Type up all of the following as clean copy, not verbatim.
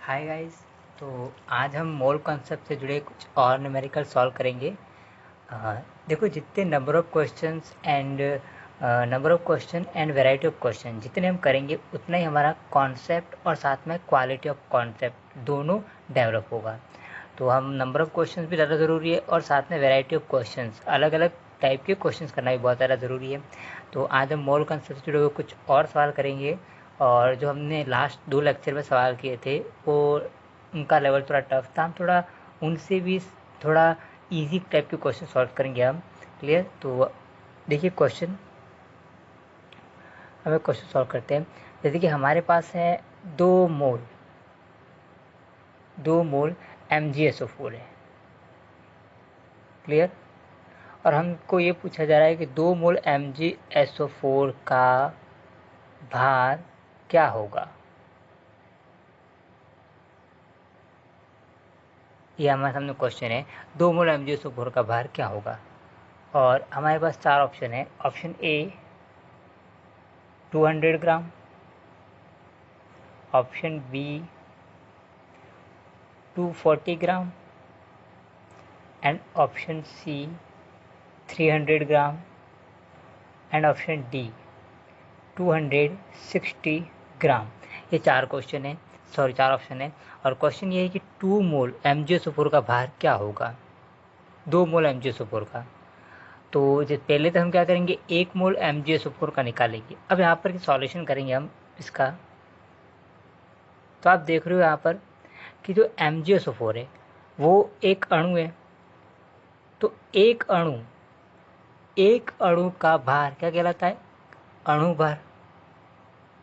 Hi guys. तो आज हम मोल कॉन्सेप्ट से जुड़े कुछ और न्यूमेरिकल सॉल्व करेंगे। देखो, जितने number of question and variety of question जितने हम करेंगे उतना ही हमारा कॉन्सेप्ट और साथ में क्वालिटी ऑफ कॉन्सेप्ट दोनों डेवलप होगा। तो हम नंबर ऑफ क्वेश्चंस भी ज़्यादा ज़रूरी है और साथ में वैरायटी ऑफ क्वेश्चंस, अलग अलग टाइप के क्वेश्चंस करना भी बहुत ज़्यादा ज़रूरी है। तो आज हम मोल कॉन्सेप्ट से जुड़े हुए कुछ और सवाल करेंगे, और जो हमने लास्ट 2 लेक्चर में सवाल किए थे वो उनका लेवल थोड़ा टफ था। हम थोड़ा उनसे भी थोड़ा इजी टाइप के क्वेश्चन सॉल्व करेंगे हम। क्लियर? तो देखिए, हमें क्वेश्चन सॉल्व करते हैं। जैसे कि हमारे पास है 2 मोल MgSO4 है। क्लियर? और हमको ये पूछा जा रहा है कि 2 मोल MgSO4 का भार क्या होगा। ये हमारे सामने क्वेश्चन है, 2 मोल MgSO4 का भार क्या होगा। और हमारे पास 4 ऑप्शन है। Option A 200 gram, option B 240 gram and option C 300 gram and option D 260 gram. ये 4 क्वेश्चन है, सॉरी 4 ऑप्शन है। और क्वेश्चन ये है कि 2 मोल MgSO4 का भार क्या होगा, 2 मोल MgSO4 का। तो जो पहले तो हम क्या करेंगे, 1 मोल MgSO4 का निकालेंगे। अब यहाँ पर सॉल्यूशन करेंगे हम इसका। तो आप देख रहे हो यहाँ पर कि जो MgSO4 है वो एक अणु है। तो एक अणु का भार क्या कहलाता है, अणु भार।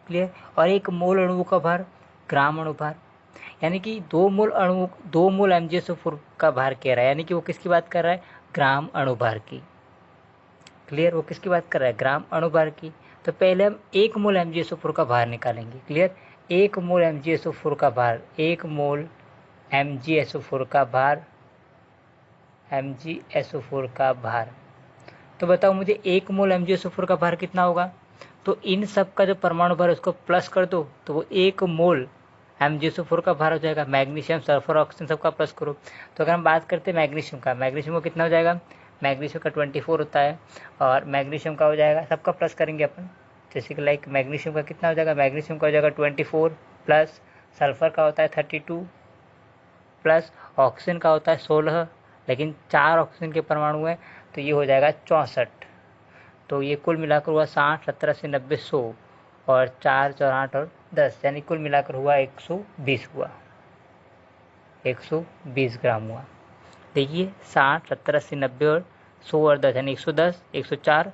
क्लियर? और 1 मोल अणु का भार ग्राम अणु भार। यानी कि 2 मोल MgSO4 का भार कह रहा है, यानी कि वो किसकी बात कर रहा है, ग्राम अणु भार की। क्लियर? वो किसकी बात कर रहा है, ग्राम अणु भार की। तो पहले हम 1 मोल MgSO4 का भार निकालेंगे। क्लियर? 1 मोल MgSO4 का भार, 1 मोल MgSO4 का भार, MgSO4 का भार। तो बताओ मुझे 1 मोल MgSO4 का भार कितना होगा। तो इन सब का जो परमाणु भार उसको प्लस कर दो तो वो 1 मोल MgSO4 का भार हो जाएगा। मैग्नीशियम, सल्फर, ऑक्सीजन सबका प्लस करो। तो अगर हम बात करते हैं मैग्नीशियम का, मैग्नीशियम को कितना हो जाएगा, मैग्नीशियम का 24 होता है। और मैग्नीशियम का हो जाएगा, सबका प्लस करेंगे अपन। जैसे कि लाइक मैग्नीशियम का कितना हो जाएगा, मैग्नीशियम का हो जाएगा 24 प्लस सल्फर का होता है 32 प्लस ऑक्सीजन का होता है 16, लेकिन 4 ऑक्सीजन के परमाणु हैं तो ये हो जाएगा 64। तो ये कुल मिलाकर हुआ 60, 17 से 90, 100 और 4, 4, 8 और 10, यानी कुल मिलाकर हुआ 120 हुआ, 120 ग्राम हुआ। देखिए 60, 17, 80, 90 और 100 और 10 यानी 110, 104,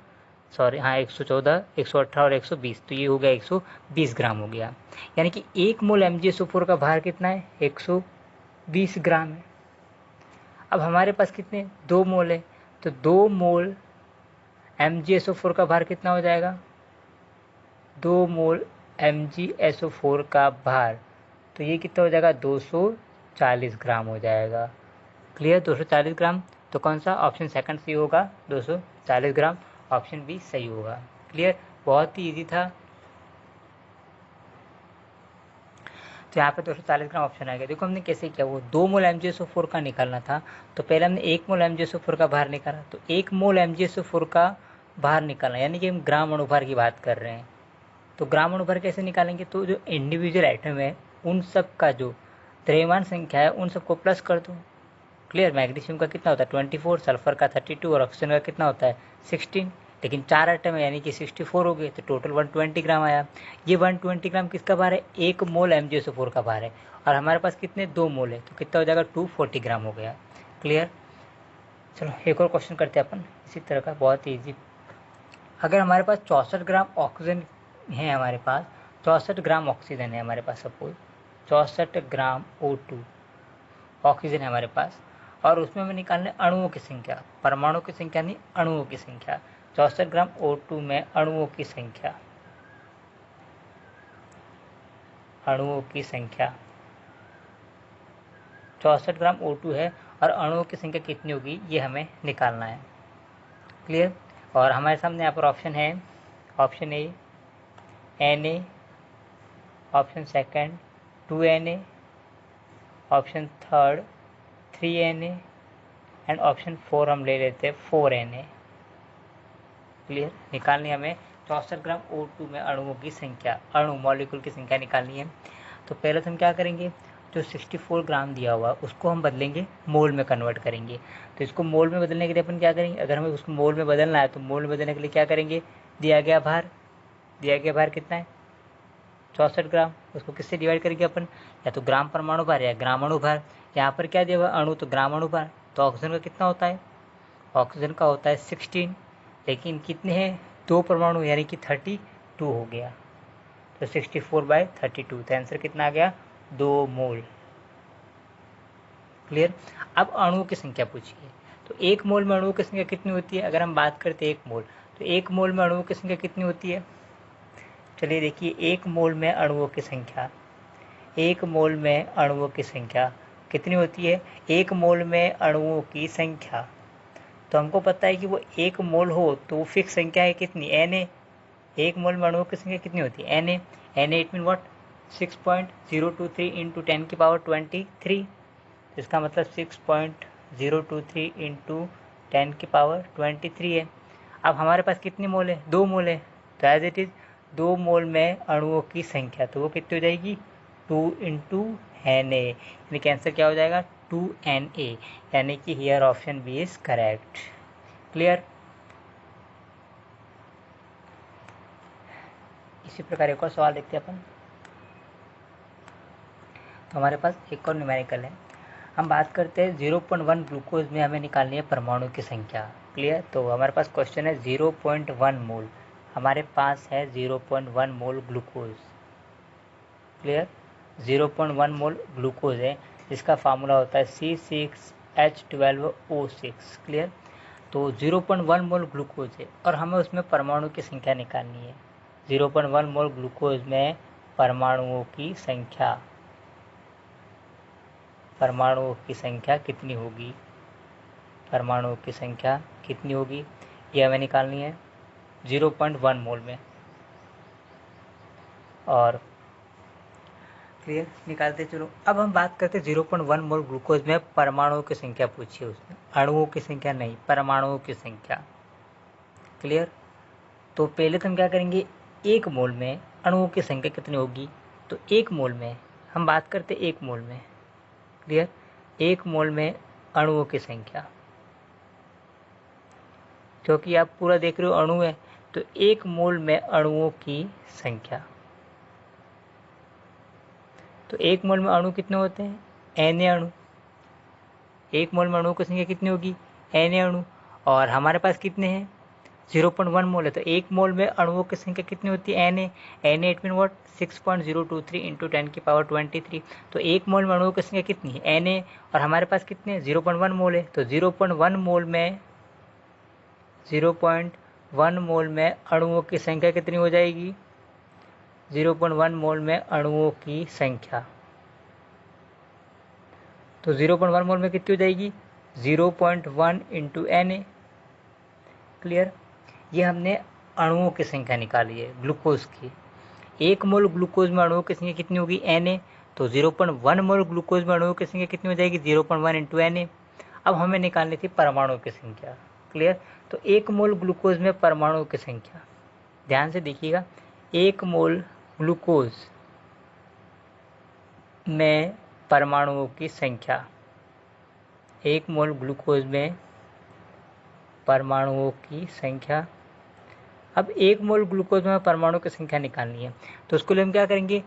सॉरी हाँ 114, 118 और 120, तो ये हो गया 120 ग्राम हो गया। यानी कि 1 मोल MgSO4 का भार कितना है, 120 ग्राम है। अब हमारे पास कितने, 2 मोल है। तो 2 मोल MgSO4 का भार कितना हो जाएगा, 2 मोल MgSO4 का भार, तो ये कितना हो जाएगा, 240 ग्राम हो जाएगा। क्लियर? 240 ग्राम। तो कौन सा ऑप्शन सेकंड सही होगा, 240 ग्राम। ऑप्शन बी सही होगा। क्लियर? बहुत ही इजी था। तो यहाँ पे 240 ग्राम ऑप्शन आ गया। देखो हमने कैसे किया, वो 2 मोल MgSO4 का निकालना था तो पहले हमने 1 मोल MgSO4 का भार निकाला। तो 1 मोल MgSO4 का भार निकालना, यानी कि हम ग्राम अणुभार की बात कर रहे हैं। तो ग्राम अणुभार कैसे निकालेंगे, तो जो इंडिविजुअल आइटम है उन सब का जो द्रव्यमान संख्या है उन सबको प्लस कर दो। क्लियर? मैग्नीशियम का कितना होता है 24, सल्फर का 32 और ऑक्सीजन का कितना होता है 16, लेकिन 4 आइटम है यानी कि 64 हो गए, तो टोटल 120 ग्राम आया। ये 120 ग्राम किसका भार है, 1 मोल MgSO4 का भार है। और हमारे पास कितने, 2 मोल है, तो कितना हो जाएगा 240 ग्राम हो गया। क्लियर? चलो एक और क्वेश्चन करते हैं अपन इसी तरह का, बहुत ईजी। अगर हमारे पास 64 ग्राम ऑक्सीजन है, हमारे पास 64 ग्राम ऑक्सीजन है हमारे पास, सपोज 64 ग्राम O2 ऑक्सीजन है हमारे पास, और उसमें हमें निकालने अणुओं की संख्या, परमाणु की संख्या नहीं, अणुओं की संख्या। 64 ग्राम O2 में अणुओं की संख्या, अणुओं की संख्या 64 ग्राम O2 है और अणुओं की संख्या कितनी होगी ये हमें निकालना है। क्लियर? और हमारे सामने यहाँ पर ऑप्शन है, option A Na, option second 2Na, option third 3Na and option 4 हम ले लेते हैं 4Na। क्लियर, निकालनी हमें 64 ग्राम O2 में अणुओं की संख्या, मॉलिक्यूल की संख्या निकालनी है। तो पहले तो हम क्या करेंगे, जो 64 ग्राम दिया हुआ उसको हम बदलेंगे, मोल में कन्वर्ट करेंगे। तो इसको मोल में बदलने के लिए अपन क्या करेंगे, अगर हमें उसको मोल में बदलना है तो मोल में बदलने के लिए क्या करेंगे, दिया गया भार कितना है 64 ग्राम, उसको किससे डिवाइड करेंगे अपन, या तो ग्राम परमाणु भार या ग्राम अणु भार। यहाँ पर क्या दिया हुआ अणु, तो ग्राम अणु भार। तो ऑक्सीजन का कितना होता है, ऑक्सीजन का होता है 16, लेकिन कितने हैं, 2 परमाणु यानी कि 32 हो गया। तो 64/32, तो आंसर कितना आ गया, 2 मोल। क्लियर। अब अणुओं की संख्या पूछिए, तो 1 मोल में अणुओं की संख्या कितनी होती है, अगर हम बात करते हैं 1 मोल, तो 1 मोल में अणुओं की संख्या कितनी होती है। चलिए देखिए, 1 मोल में अणुओं की संख्या, 1 मोल में अणुओं की संख्या कितनी होती है, 1 मोल में अणुओं की संख्या, तो हमको पता है कि वो 1 मोल हो तो फिक्स संख्या है कितनी, Na। 1 मोल में अणुओं की संख्या कितनी होती है, Na it mean what, 6.023 into 10⁻23। इसका मतलब 6.023 इंटू 10⁻23 है। अब हमारे पास कितने मोल है, 2 मोल है, तो एज इट इज़ 2 मोल में अणुओं की संख्या, तो वो कितनी हो जाएगी, 2 इंटू Na, यानी कि आंसर क्या हो जाएगा, 2Na, यानी कि here option B is correct. Clear. इसी प्रकार एक और सवाल देखते हैं अपन। तो हमारे पास एक और न्यूमेरिकल है, हम बात करते हैं 0.1 ग्लूकोज में हमें निकालनी है परमाणु की संख्या। क्लियर। तो हमारे पास क्वेश्चन है 0.1 मोल, हमारे पास है 0.1 मोल ग्लूकोज। क्लियर, 0.1 मोल ग्लूकोज है, जिसका फार्मूला होता है C6H12O6। क्लियर। तो 0.1 मोल ग्लूकोज है और हमें उसमें परमाणु की संख्या निकालनी है। 0.1 मोल ग्लूकोज में परमाणुओं की संख्या, परमाणुओं की संख्या कितनी होगी, परमाणुओं की संख्या कितनी होगी, ये हमें निकालनी है 0.1 मोल में। और क्लियर, निकालते चलो। अब हम बात करते हैं 0.1 मोल ग्लूकोज में परमाणुओं की संख्या पूछिए, उसमें अणुओं की संख्या नहीं, परमाणुओं की संख्या। क्लियर। तो पहले तो हम क्या करेंगे, 1 मोल में अणुओं की संख्या कितनी होगी, तो 1 मोल में हम बात करते हैं 1 मोल में। क्लियर, 1 मोल में अणुओं की संख्या, क्योंकि आप पूरा देख रहे हो अणु है, तो 1 मोल में अणुओं की संख्या, तो 1 मोल में अणु कितने होते हैं, Na अणु। 1 मोल में अणुओं की संख्या कितनी होगी, Na अणु। और हमारे पास कितने हैं, 0.1 मोल है, तो 1 मोल में अणुओं की संख्या कितनी होती है, Na it mean what, 6.023 into 10⁻23। तो 1 मोल में अणुओं की संख्या कितनी है, Na, और हमारे पास कितने हैं, 0.1 मोल है, तो 0.1 मोल में 0.1 मोल में अणुओं की संख्या कितनी हो जाएगी, 0.1 मोल में अणुओं की संख्या, तो 0.1 मोल में कितनी हो जाएगी, 0.1 इंटू Na। क्लियर, ये हमने अणुओं की संख्या निकाली है ग्लूकोज की। 1 मोल ग्लूकोज में अणुओं की संख्या कितनी होगी, Na, तो 0.1 मोल ग्लूकोज में अणुओं की संख्या कितनी हो जाएगी, 0.1 इंटू Na। अब हमें निकालनी थी परमाणु की संख्या। क्लियर, तो 1 मोल ग्लूकोज में परमाणु की संख्या, ध्यान से देखिएगा, 1 मोल ग्लूकोज में परमाणुओं की संख्या, 1 मोल ग्लूकोज में परमाणुओं की संख्या। अब 1 मोल ग्लूकोज में परमाणु की संख्या निकालनी है, तो उसके लिए हम क्या करेंगे,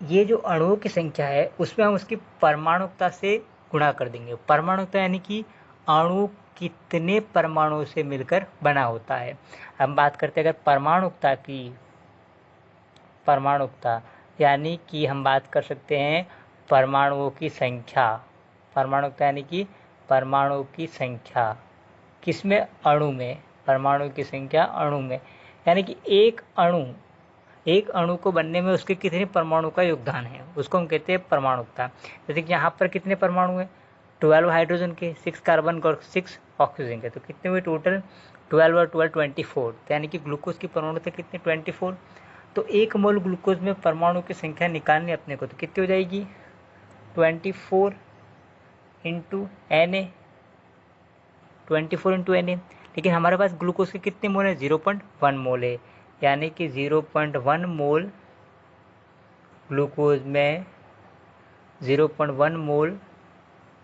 ये जो अणुओं की संख्या है उसमें हम उसकी परमाणुकता से गुणा कर देंगे। परमाणुकता यानी कि अणु कितने परमाणुओं से मिलकर बना होता है। हम बात करते हैं अगर परमाणुकता की, परमाणुकता यानी कि हम बात कर सकते हैं परमाणुओं की संख्या, परमाणुकता यानी कि परमाणुओं की संख्या किसमें, अणु में, परमाणु की संख्या अणु में, यानी कि एक अणु को बनने में उसके कितने परमाणु का योगदान है, उसको हम कहते हैं परमाणुकता। जैसे कि यहाँ पर कितने परमाणु हैं, 12 हाइड्रोजन के, 6 कार्बन और 6 ऑक्सीजन के, तो कितने हुए टोटल, 12 और 12 24, तो यानी कि ग्लूकोज की परमाणुकता कितनी, 24। तो 1 मोल ग्लूकोज में परमाणु की संख्या निकालनी अपने को, तो कितनी हो जाएगी, 24 इंटू Na, 24 इंटू Na। लेकिन हमारे पास ग्लूकोज के कितने मोल है? 0.1 मोल है, यानी कि 0.1 मोल ग्लूकोज में 0.1 मोल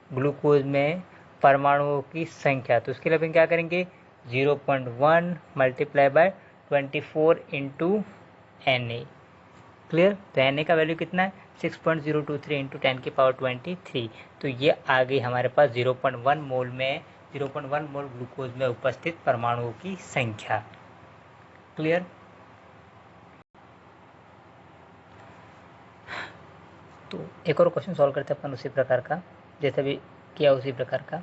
ग्लूकोज में परमाणुओं की संख्या। तो उसके लिए अपन क्या करेंगे? 0.1 multiply by 24 into Na। Clear? तो Na का वैल्यू कितना है? 6.023 इंटू 10⁻23। तो ये आ गई हमारे पास 0.1 मोल ग्लूकोज में उपस्थित परमाणुओं की संख्या। क्लियर? तो एक और क्वेश्चन सॉल्व करते हैं अपन उसी प्रकार का, जैसे भी किया उसी प्रकार का।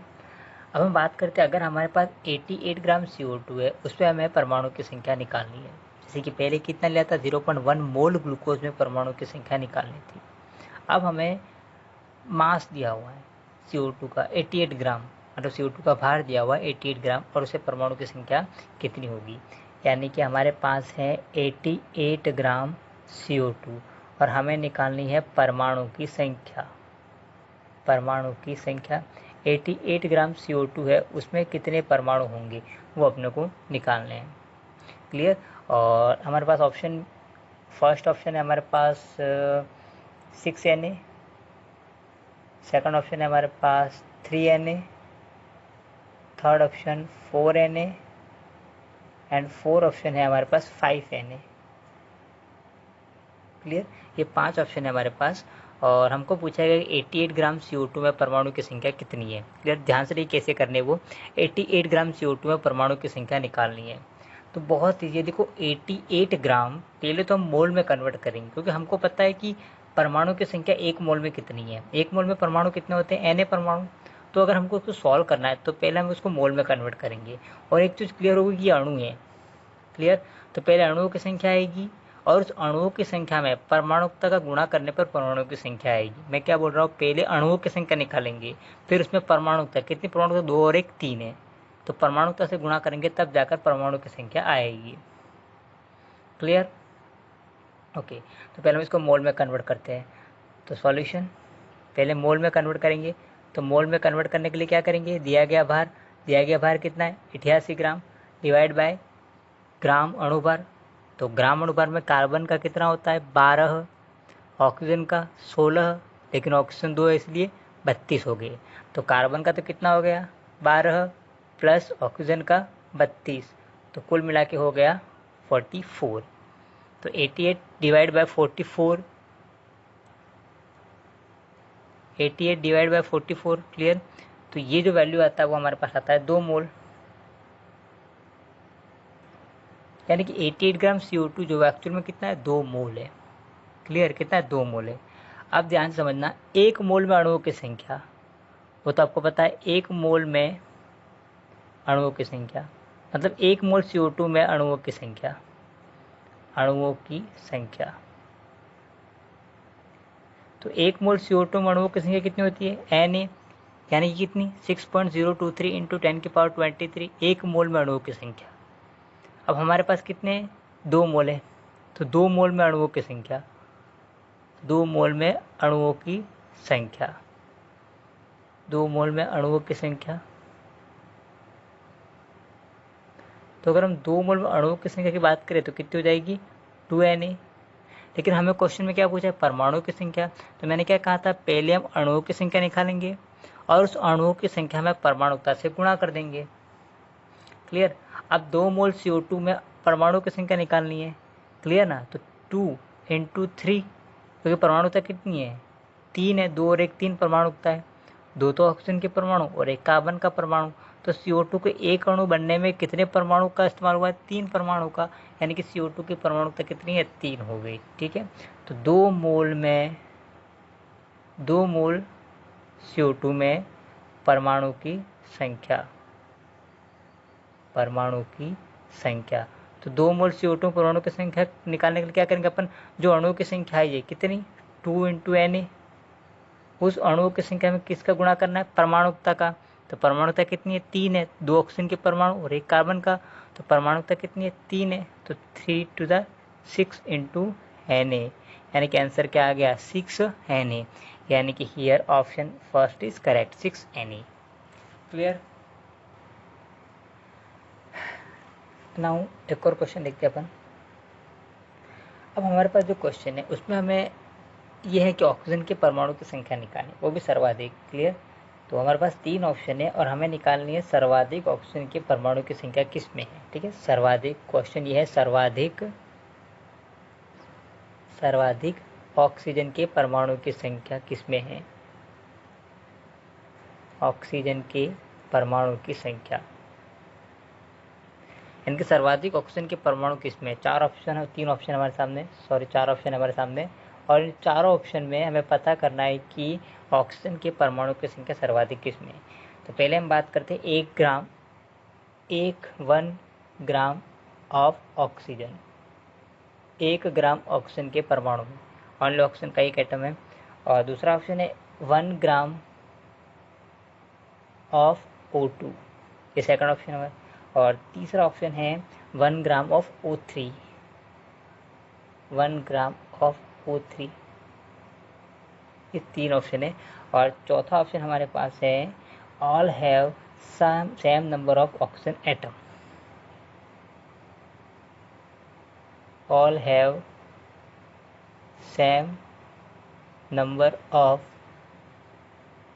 अब हम बात करते हैं, अगर हमारे पास 88 ग्राम CO2 है, उस पर हमें परमाणु की संख्या निकालनी है। जैसे कि पहले कितना लिया था? 0.1 मोल ग्लूकोज में परमाणु की संख्या निकालनी थी। अब हमें मास दिया हुआ है CO2 का 88 ग्राम, मतलब CO2 का भार दिया हुआ है 88 ग्राम, और उसे परमाणु की संख्या कितनी होगी? यानी कि हमारे पास है 88 ग्राम CO2 और हमें निकालनी है परमाणु की संख्या। 88 ग्राम CO2 है, उसमें कितने परमाणु होंगे वो अपने को निकालने हैं। क्लियर? और हमारे पास ऑप्शन, फर्स्ट ऑप्शन है हमारे पास 6 Na, सेकंड ऑप्शन है हमारे पास 3 Na, third option 4 Na and fourth option है हमारे पास 5 Na। क्लियर? ये 5 ऑप्शन है हमारे पास, और हमको पूछा गया कि 88 ग्राम CO2 में परमाणु की संख्या कितनी है। क्लियर? ध्यान से देखिए कैसे करने वो 88 ग्राम CO2 में परमाणु की संख्या निकालनी है। तो बहुत ईजी है। देखो 88 ग्राम, पहले तो हम मोल में कन्वर्ट करेंगे, क्योंकि हमको पता है कि परमाणु की संख्या एक मोल में कितनी है। एक मोल में परमाणु कितने होते हैं? Na परमाणु। तो अगर हमको उसको सॉल्व करना है तो पहले हम उसको मोल में कन्वर्ट करेंगे। और एक चीज़ क्लियर होगी कि अणु है। क्लियर? तो पहले अणुओं की संख्या आएगी, और उस अणुओं की संख्या में परमाणुकता का गुणा करने पर परमाणु की संख्या आएगी। मैं क्या बोल रहा हूँ? पहले अणुओं की संख्या निकालेंगे, फिर उसमें परमाणुकता, कितनी परमाणुकता? 2 और 1 3 है, तो परमाणुकता से गुणा करेंगे तब जाकर परमाणु की संख्या आएगी। क्लियर? ओके, तो पहले हम इसको मोल में कन्वर्ट करते हैं। तो सॉल्यूशन, पहले मोल में कन्वर्ट करेंगे। तो मोल में कन्वर्ट करने के लिए क्या करेंगे? दिया गया भार कितना है? 88 ग्राम, डिवाइड बाय ग्राम अणुभार। तो ग्राम अणुभार में कार्बन का कितना होता है? 12, ऑक्सीजन का 16, लेकिन ऑक्सीजन 2 है इसलिए 32 हो गए। तो कार्बन का तो कितना हो गया? 12 प्लस ऑक्सीजन का 32, तो कुल मिला के हो गया 44। तो 88 divide by 44, 88 divide by 44। Clear? तो ये जो वैल्यू आता है वो हमारे पास आता है 2 मोल, यानी कि 88 ग्राम CO2 जो एक्चुअल में कितना है? 2 मोल है। क्लियर? कितना है? 2 मोल है। अब ध्यान से समझना, 1 मोल में अणुओं की संख्या, वो तो आपको पता है 1 मोल में अणुओं की संख्या, मतलब 1 मोल CO2 में अणुओं की संख्या, तो 1 मोल CO2 में अणुओं की संख्या कितनी होती है? Na, यानी कि कितनी? 6.023 इंटू 10⁻23, 1 मोल में अणुओं की संख्या। अब हमारे पास कितने? 2 मोल है, तो 2 मोल में अणुओं की संख्या, 2 मोल में अणुओं की संख्या, 2 मोल में अणुओं की संख्या। तो अगर हम 2 मोल में अणुओं की संख्या की बात करें तो कितनी हो जाएगी? 2Na। लेकिन हमें क्वेश्चन में क्या पूछा है? परमाणु की संख्या। तो मैंने क्या कहा था? पहले हम अणुओं की संख्या निकालेंगे और उस अणुओं की संख्या में परमाणुकता से गुणा कर देंगे। क्लियर? अब 2 मोल CO2 में परमाणु की संख्या निकालनी है। क्लियर ना? तो 2 इंटू 3, क्योंकि परमाणुकता कितनी है? 3 है, 2 और 1 3 परमाणुकता है, 2 तो ऑक्सीजन के परमाणु और 1 कार्बन का परमाणु। तो CO2 के एक अणु बनने में कितने परमाणु का इस्तेमाल हुआ है? 3 परमाणु का, यानी कि CO2 की परमाणुकता कितनी है? 3 हो गई। ठीक है, तो 2 मोल CO2 में परमाणु की संख्या, तो 2 मोल CO2 परमाणु की संख्या निकालने के लिए क्या करेंगे अपन? जो अणुओं की संख्या है ये कितनी? 2 इंटू Na, उस अणुओं की संख्या में किसका गुणा करना है? परमाणुकता का। तो परमाणुकता कितनी है? 3 है, 2 ऑक्सीजन के परमाणु और 1 कार्बन का, तो परमाणुकता कितनी है? 3 है, तो 3 to the 6 इंटू Na, यानी कि आंसर क्या आ गया? 6 Na। यानी कि here option first is correct 6 Na। Clear. Now एक और क्वेश्चन देखते हैं अपन। अब हमारे पास जो क्वेश्चन है उसमें हमें यह है कि ऑक्सीजन के परमाणु की संख्या निकालनी, वो भी सर्वाधिक। क्लियर। तो हमारे पास 3 ऑप्शन है और हमें निकालनी है सर्वाधिक ऑक्सीजन के परमाणु की संख्या किस में है। ठीक है, सर्वाधिक क्वेश्चन ये है, सर्वाधिक ऑक्सीजन के परमाणु की संख्या किस में है। ऑक्सीजन के परमाणु की संख्या, इनके सर्वाधिक ऑक्सीजन के परमाणु किस में है। 4 ऑप्शन है, 3 ऑप्शन हमारे सामने, 4 ऑप्शन हमारे सामने, और इन चारों ऑप्शन में हमें पता करना है कि ऑक्सीजन के परमाणु की संख्या सर्वाधिक किस में है। तो पहले हम बात करते हैं 1 gram of oxygen, 1 gram oxygen के परमाणु में ओनली ऑक्सीजन का एक एटम है। और दूसरा ऑप्शन है 1 ग्राम ऑफ O2, ये सेकंड ऑप्शन है। और तीसरा ऑप्शन है 1 gram of O3, 1 gram of O3, ये 3 ऑप्शन है। और चौथा ऑप्शन हमारे पास है all have same number of oxygen atom, all have same number of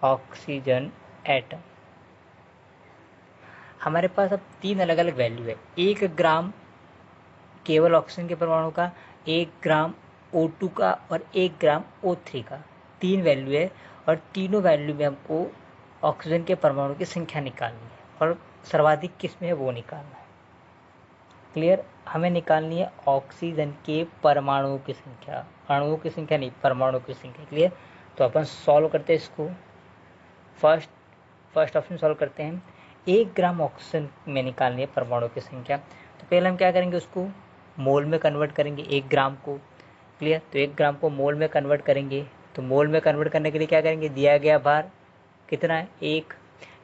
oxygen atom। हमारे पास अब 3 अलग अलग वैल्यू है, 1 ग्राम केवल ऑक्सीजन के परमाणु का, 1 ग्राम O2 का और 1 ग्राम O3 का, 3 वैल्यू है। और तीनों वैल्यू में हमको ऑक्सीजन के परमाणु की संख्या निकालनी है और सर्वाधिक किस में है वो निकालना है। क्लियर। हमें निकालनी है ऑक्सीजन के परमाणुओं की संख्या, अणुओं की संख्या नहीं, परमाणु की संख्या। क्लियर। तो अपन सॉल्व करते हैं इसको। फर्स्ट ऑप्शन सॉल्व करते हैं। 1 ग्राम ऑक्सीजन में निकालनी है परमाणु की संख्या, तो पहले हम क्या करेंगे, उसको मोल में कन्वर्ट करेंगे 1 ग्राम को। क्लियर। तो 1 ग्राम को मोल में कन्वर्ट करेंगे, तो मोल में कन्वर्ट करने के लिए क्या करेंगे, दिया गया भार कितना है 1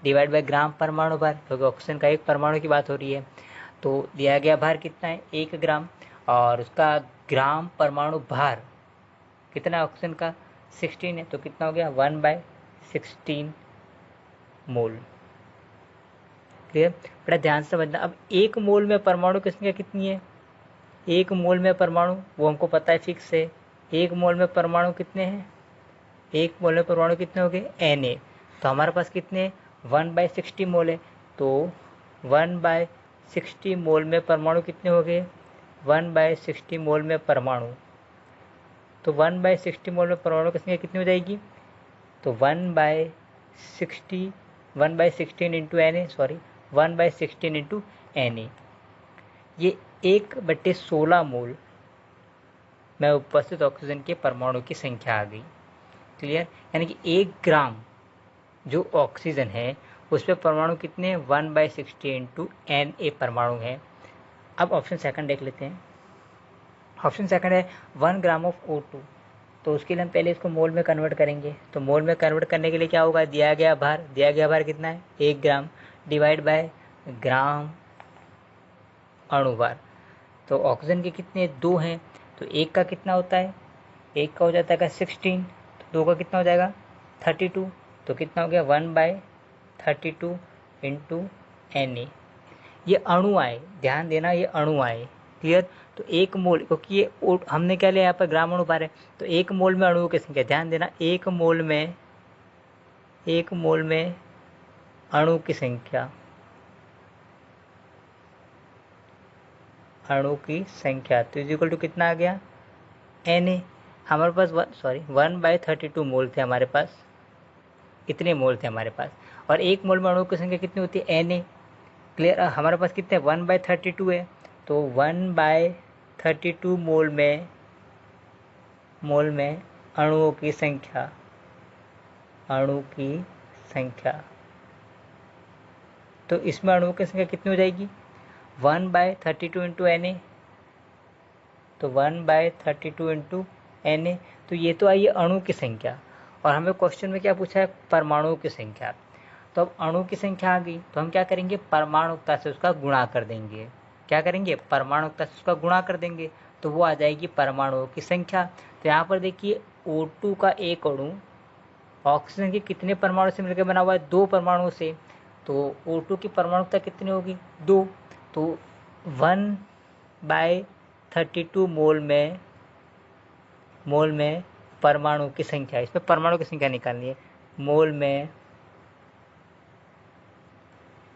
डिवाइड बाय ग्राम परमाणु भार, क्योंकि ऑक्सीजन का एक परमाणु की बात हो रही है। तो दिया गया भार कितना है 1 ग्राम, और उसका ग्राम परमाणु भार कितना है ऑक्सीजन का 16 है, तो कितना हो गया 1/16 मोल। क्लियर। बड़ा ध्यान से समझना। अब 1 मोल में परमाणु की संख्या कितनी है, 1 मोल में परमाणु वो हमको पता है फिक्स है। 1 मोल में परमाणु कितने हैं, 1 मोल में परमाणु कितने हो गए Na। तो हमारे पास कितने 1/60 मोल है, तो 1/60 मोल में परमाणु कितने हो गए 1/60 मोल में परमाणु। तो 1/60 मोल में परमाणु की संख्या कितनी हो जाएगी, तो 1/16 इंटू Na, 1/16 इंटू Na, ये 1/16 मोल में उपस्थित ऑक्सीजन के परमाणु की संख्या आ गई। क्लियर। यानी कि 1 ग्राम जो ऑक्सीजन है उस पर परमाणु कितने 1/60 इंटू Na परमाणु है। अब ऑप्शन सेकंड देख लेते हैं। ऑप्शन सेकंड है 1 ग्राम ऑफ O2, तो उसके लिए हम पहले इसको मोल में कन्वर्ट करेंगे। तो मोल में कन्वर्ट करने के लिए क्या होगा, दिया गया भार कितना है 1 ग्राम डिवाइड बाय ग्राम अणुभार। तो ऑक्सीजन के कितने 2 हैं, तो 1 का कितना होता है, 1 का हो जाता है 16, तो 2 का कितना हो जाएगा 32, तो कितना हो गया 1/32 इंटू Na। ये अणु आए, ध्यान देना ये अणु आए। क्लियर। तो 1 मोल, क्योंकि ये हमने क्या लिया यहाँ पर ग्राम अणुभार है, तो 1 मोल में अणुओं की संख्या, ध्यान देना 1 मोल में अणु की संख्या, तो इक्वल टू कितना आ गया Na। हमारे पास 1/32 मोल थे हमारे पास, इतने मोल थे हमारे पास। और 1 मोल में अणुओं की संख्या कितनी होती है Na। क्लियर। हमारे पास कितने 1/32 है, तो 1/32 मोल में अणुओं की संख्या, तो इसमें अणुओं की संख्या कितनी हो जाएगी 1/32 इंटू Na, तो 1/32 इंटू Na। तो ये तो आई है अणु की संख्या, और हमें क्वेश्चन में क्या पूछा है परमाणुओं की संख्या। तो अब अणु की संख्या आ गई, तो हम क्या करेंगे परमाणुकता से उसका गुणा कर देंगे। क्या करेंगे परमाणुकता से उसका गुणा कर देंगे, तो वो आ जाएगी परमाणुओं की संख्या। तो यहाँ पर देखिए O2 का एक अणु ऑक्सीजन के कितने परमाणु से मिलकर बना हुआ है? 2 परमाणुओं से। तो O2 की परमाणुकता कितनी होगी? 2। तो 1/32 मोल में परमाणु की संख्या, इसमें परमाणु की संख्या निकालनी है। मोल में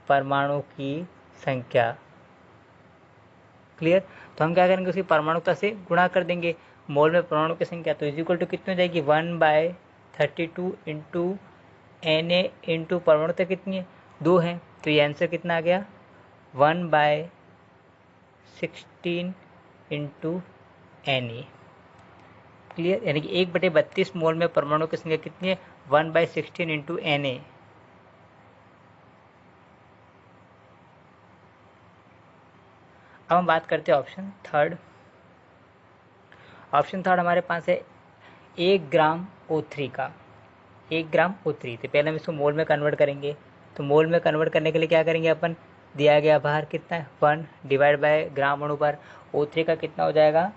परमाणु की संख्या। क्लियर? तो हम क्या करेंगे, उसकी परमाणुकता से गुणा कर देंगे। मोल में परमाणु की संख्या तो इज इक्वल टू कितनी हो जाएगी? 1/32 इंटू Na इंटू परमाणुकता कितनी है? 2 है। तो ये आंसर कितना आ गया? 1/16 इंटू Na। क्लियर? यानी कि 1/32 मोल में परमाणु की संख्या कितनी है? 1/16 इंटू Na। अब हम बात करते हैं ऑप्शन थर्ड। ऑप्शन थर्ड हमारे पास है 1 ग्राम O3 का। 1 ग्राम O3, तो पहले हम इसको मोल में कन्वर्ट करेंगे। तो मोल में कन्वर्ट करने के लिए क्या करेंगे अपन? दिया गया बाहर कितना है? 1 डिवाइड बाय ग्राम अणु पर O3 का कितना हो जाएगा?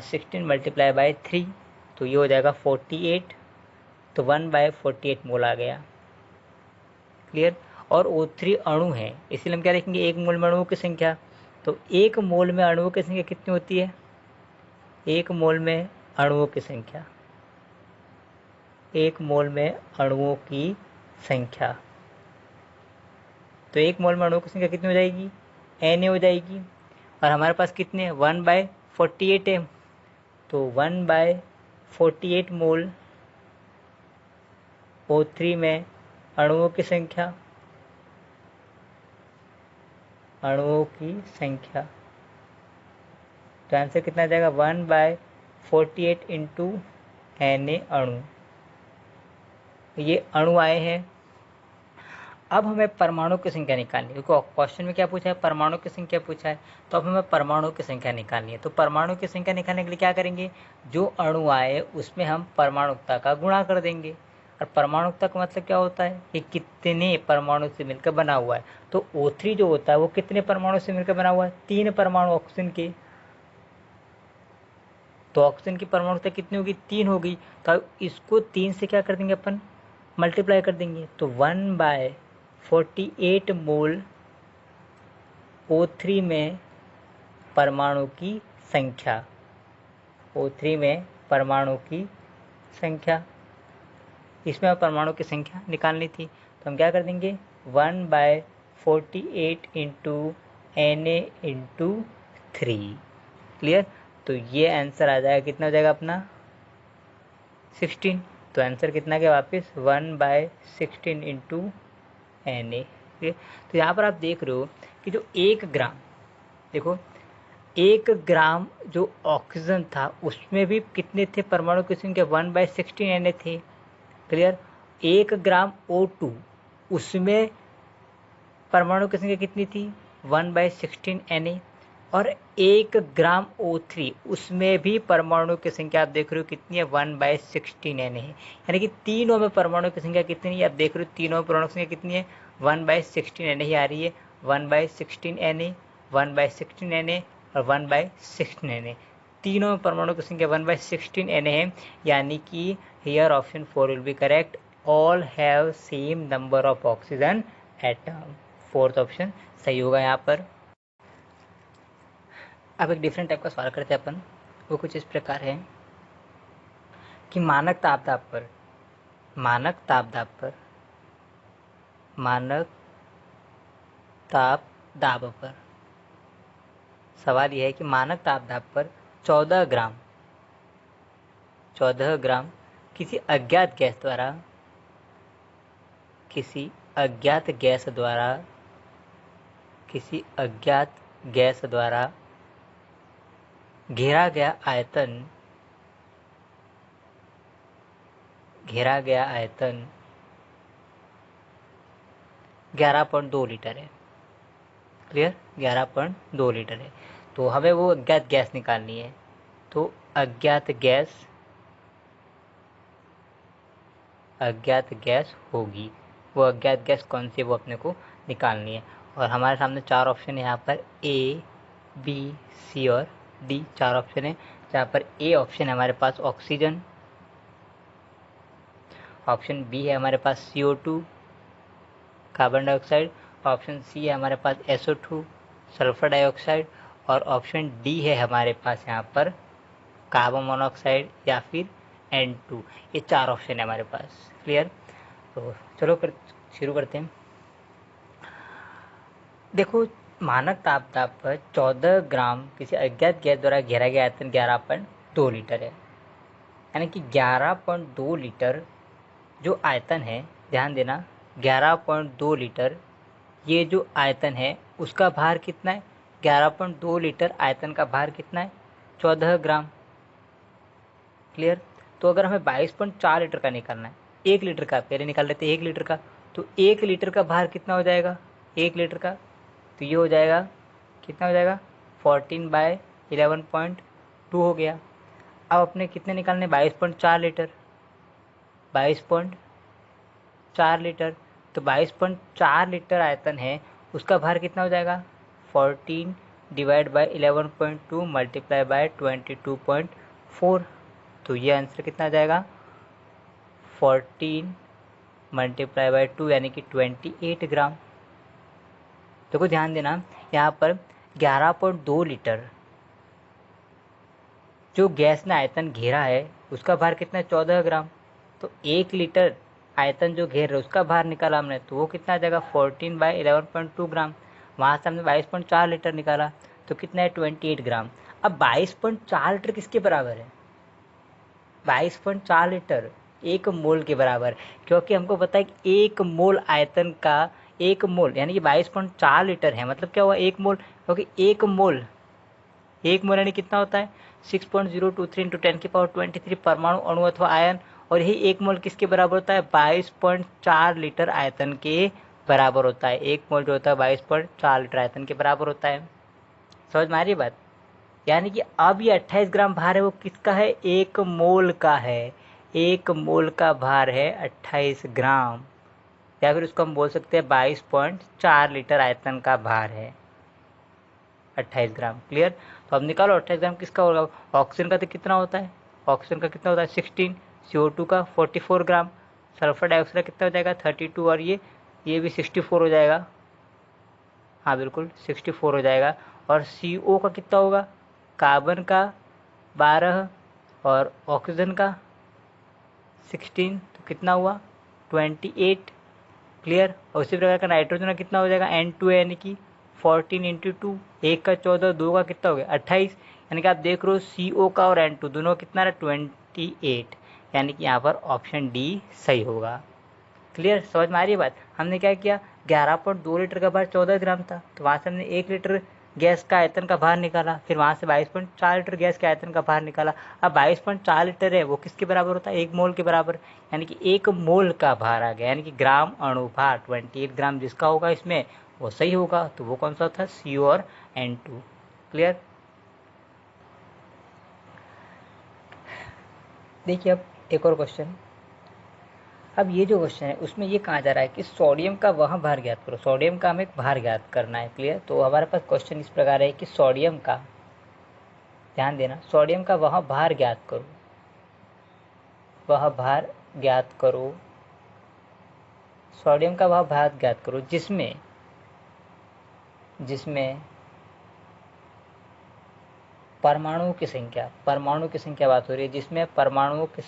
16 मल्टीप्लाई बाय 3, तो ये हो जाएगा 48। तो 1/48 मोल आ गया। क्लियर? और O3 अणु है, इसलिए हम क्या लिखेंगे? 1 मोल में अणुओं की संख्या। तो 1 मोल में अणुओं की संख्या कितनी होती है? 1 मोल में अणुओं की संख्या, 1 मोल में अणुओं की संख्या। तो 1 मोल में अणुओं की संख्या कितनी हो जाएगी? Na हो जाएगी। और हमारे पास कितने? 1/48 है। तो 1/48 मोल O3 में अणुओं की संख्या, अणुओं की संख्या। तो आंसर कितना आ जाएगा? 1/48 इंटू Na अणु। ये अणु आए हैं। अब हमें परमाणु की संख्या निकालनी है, क्योंकि क्वेश्चन में क्या पूछा है? परमाणु की संख्या पूछा है। तो अब हमें परमाणु की संख्या निकालनी है। तो परमाणु की संख्या निकालने के लिए क्या करेंगे? जो अणु आए उसमें हम परमाणुकता का गुणा कर देंगे। और परमाणुकता का मतलब क्या होता है? कि कितने परमाणु से मिलकर बना हुआ है। तो O3 जो होता है वो कितने परमाणु से मिलकर बना हुआ है? 3 परमाणु ऑक्सीजन के। तो ऑक्सीजन की परमाणुकता कितनी होगी? 3 होगी। तो इसको 3 से क्या कर देंगे अपन? मल्टीप्लाई कर देंगे। तो 1/48 मोल O3 में परमाणु की संख्या, O3 में परमाणु की संख्या, इसमें अब परमाणु की संख्या निकालनी थी। तो हम क्या कर देंगे? 1/48 इंटू Na इंटू 3। क्लियर? तो ये आंसर आ जाएगा, कितना हो जाएगा अपना? 16। तो आंसर कितना गया वापस? 1/16 इंटू Na। तो यहाँ पर आप देख रहे हो कि जो 1 ग्राम, देखो 1 ग्राम जो ऑक्सीजन था उसमें भी कितने थे परमाणु की संख्या? 1/16 Na थे। क्लियर? 1 ग्राम O2 उसमें परमाणु की संख्या कितनी थी? 1/16 Na। और 1 ग्राम O3 उसमें भी परमाणु की संख्या आप देख रहे हो कितनी है? 1/16 Na है। यानी कि तीनों में परमाणु की संख्या कितनी है? आप देख रहे हो तीनों में परमाणु की संख्या कितनी है? 1/16 Na ही आ रही है। 1/16 Na, 1/16 Na और 1/16 Na, तीनों में परमाणु की संख्या 1/16 Na है। यानी कि here option 4 will be correct. All have same number of oxygen atom. Fourth option सही होगा यहाँ पर। अब एक डिफरेंट टाइप का सवाल करते हैं अपन। वो कुछ इस प्रकार है कि मानक ताप दाब पर, मानक ताप दाब पर, मानक ताप दाब पर सवाल यह है कि मानक ताप दाब पर 14 ग्राम किसी अज्ञात गैस द्वारा, किसी अज्ञात गैस द्वारा, किसी अज्ञात गैस द्वारा घेरा गया आयतन, घेरा गया आयतन 11.2 लीटर है। क्लियर? 11.2 लीटर है। तो हमें वो अज्ञात गैस निकालनी है। तो अज्ञात गैस होगी। वो अज्ञात गैस कौन सी है वो अपने को निकालनी है। और हमारे सामने 4 ऑप्शन है यहाँ पर, A, B, C और D 4 ऑप्शन है। जहाँ पर A ऑप्शन है हमारे पास ऑक्सीजन, ऑप्शन बी है हमारे पास CO2 carbon dioxide, option C है हमारे पास SO2 सल्फर डाइऑक्साइड, और ऑप्शन डी है हमारे पास यहाँ पर कार्बन मोनोऑक्साइड या फिर N2। ये 4 ऑप्शन है हमारे पास। क्लियर? तो चलो शुरू करते हैं। देखो, मानक तापमान पर 14 ग्राम किसी अज्ञात गैस द्वारा घेरा गया आयतन 11.2 लीटर है। यानी कि 11.2 लीटर जो आयतन है, ध्यान देना, 11.2 लीटर ये जो आयतन है उसका भार कितना है? 11.2 लीटर आयतन का भार कितना है? 14 ग्राम। क्लियर? तो अगर हमें 22.4 लीटर का निकालना है, 1 लीटर का पहले निकाल लेते हैं, 1 लीटर का, तो 1 लीटर का भार कितना हो जाएगा? 1 लीटर का तो ये हो जाएगा, कितना हो जाएगा? 14/11.2 हो गया। अब अपने कितने निकालने? 22.4 लीटर, 22.4 लीटर, तो 22.4 लीटर आयतन है, उसका भार कितना हो जाएगा? 14/11.2 मल्टीप्लाई बाय 22.4। तो ये आंसर कितना आ जाएगा? 14 मल्टीप्लाई बाय 2 यानी कि 28 ग्राम। देखो ध्यान देना, यहाँ पर 11.2 लीटर जो गैस ने आयतन घेरा है उसका भार कितना है? 14 ग्राम। तो 1 लीटर आयतन जो घेर रहा है उसका भार निकाला हमने, तो वो कितना आ जाएगा? 14/11.2 ग्राम। वहाँ से हमने 22.4 लीटर निकाला, तो कितना है? 28 ग्राम। अब 22.4 लीटर किसके बराबर है? 22.4 लीटर 1 मोल के बराबर, क्योंकि हमको पता है कि 1 मोल आयतन का 1 मोल यानी कि 22.4 लीटर है। मतलब क्या हुआ? 1 मोल, क्योंकि 1 मोल यानी कितना होता है? 6.023 × 10⁻23 परमाणु, अणु अथवा आयन। और यही 1 मोल किसके बराबर होता है? 22.4 लीटर आयतन के बराबर होता है। 1 मोल जो होता है 22.4 लीटर आयतन के बराबर होता है। समझ में आ रही बात? यानी कि अब ये 28 ग्राम भार है, वो किसका है? 1 मोल का है। 1 मोल का भार है 28 ग्राम, या फिर उसको हम बोल सकते हैं 22.4 लीटर आयतन का भार है 28 ग्राम। क्लियर? तो अब निकालो 28 ग्राम किसका होगा? ऑक्सीजन का तो कितना होता है? ऑक्सीजन का कितना होता है? 16। CO2 का 44 ग्राम। सल्फर डाइऑक्साइड कितना हो जाएगा? 32। और ये भी 64 हो जाएगा। हाँ बिल्कुल 64 हो जाएगा। और CO का कितना होगा? कार्बन का 12 और ऑक्सीजन का 16, तो कितना हुआ? 28। क्लियर? और उसी प्रकार का नाइट्रोजन का कितना हो जाएगा? N2 यानी कि 14 × 2, 1 का 14, 2 का कितना हो गया? 28। यानी कि आप देख रहे हो CO का और N2 दोनों का कितना रहा? 28। यानी कि यहाँ पर ऑप्शन डी सही होगा। क्लियर? समझ में आ रही है बात? हमने क्या किया? 11.2 लीटर का भार 14 ग्राम था, तो वहाँ से हमने 1 लीटर गैस का आयतन का भार निकाला, फिर वहाँ से 22.4 लीटर गैस के आयतन का भार निकाला। अब 22.4 लीटर है वो किसके बराबर होता है? 1 मोल के बराबर। यानी कि 1 मोल का भार आ गया, यानी कि ग्राम अणु भार 28 ग्राम जिसका होगा इसमें वो सही होगा। तो वो कौन सा था? CO और N2। क्लियर? देखिए अब एक और क्वेश्चन। अब ये जो क्वेश्चन है उसमें ये कहा जा रहा है कि सोडियम का वह भार ज्ञात करो। सोडियम का हमें भार ज्ञात करना है। क्लियर? तो हमारे पास क्वेश्चन इस प्रकार है कि सोडियम का, ध्यान देना, सोडियम का वह भार ज्ञात करो। वह भार ज्ञात करो, सोडियम का वह भार ज्ञात करो जिसमें परमाणुओं की संख्या बात हो रही है, जिसमें परमाणुओं की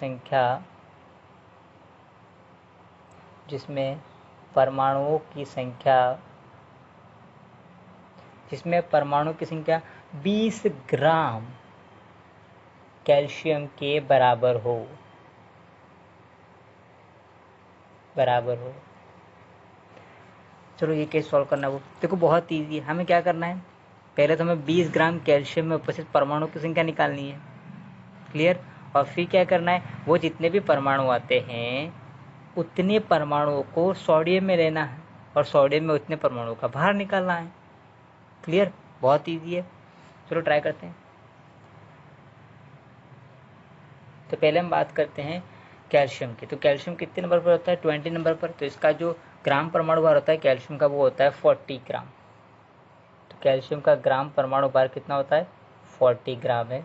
संख्या 20 ग्राम कैल्शियम के बराबर हो। चलो ये केस सॉल्व करना। वो देखो बहुत ईजी है। हमें क्या करना है? पहले तो हमें 20 ग्राम कैल्शियम में उपस्थित परमाणु की संख्या निकालनी है। क्लियर? और फिर क्या करना है? वो जितने भी परमाणु आते हैं उतने परमाणुओं को सोडियम में लेना है और सोडियम में उतने परमाणुओं का भार निकालना है। क्लियर? बहुत ईजी है। चलो ट्राई करते हैं। तो पहले हम बात करते हैं कैल्शियम की। तो कैल्शियम कितने नंबर पर होता है? 20 नंबर पर। तो इसका जो ग्राम परमाणु भार होता है कैल्शियम का वो होता है 40 ग्राम। तो कैल्शियम का ग्राम परमाणु भार कितना होता है? 40 ग्राम है।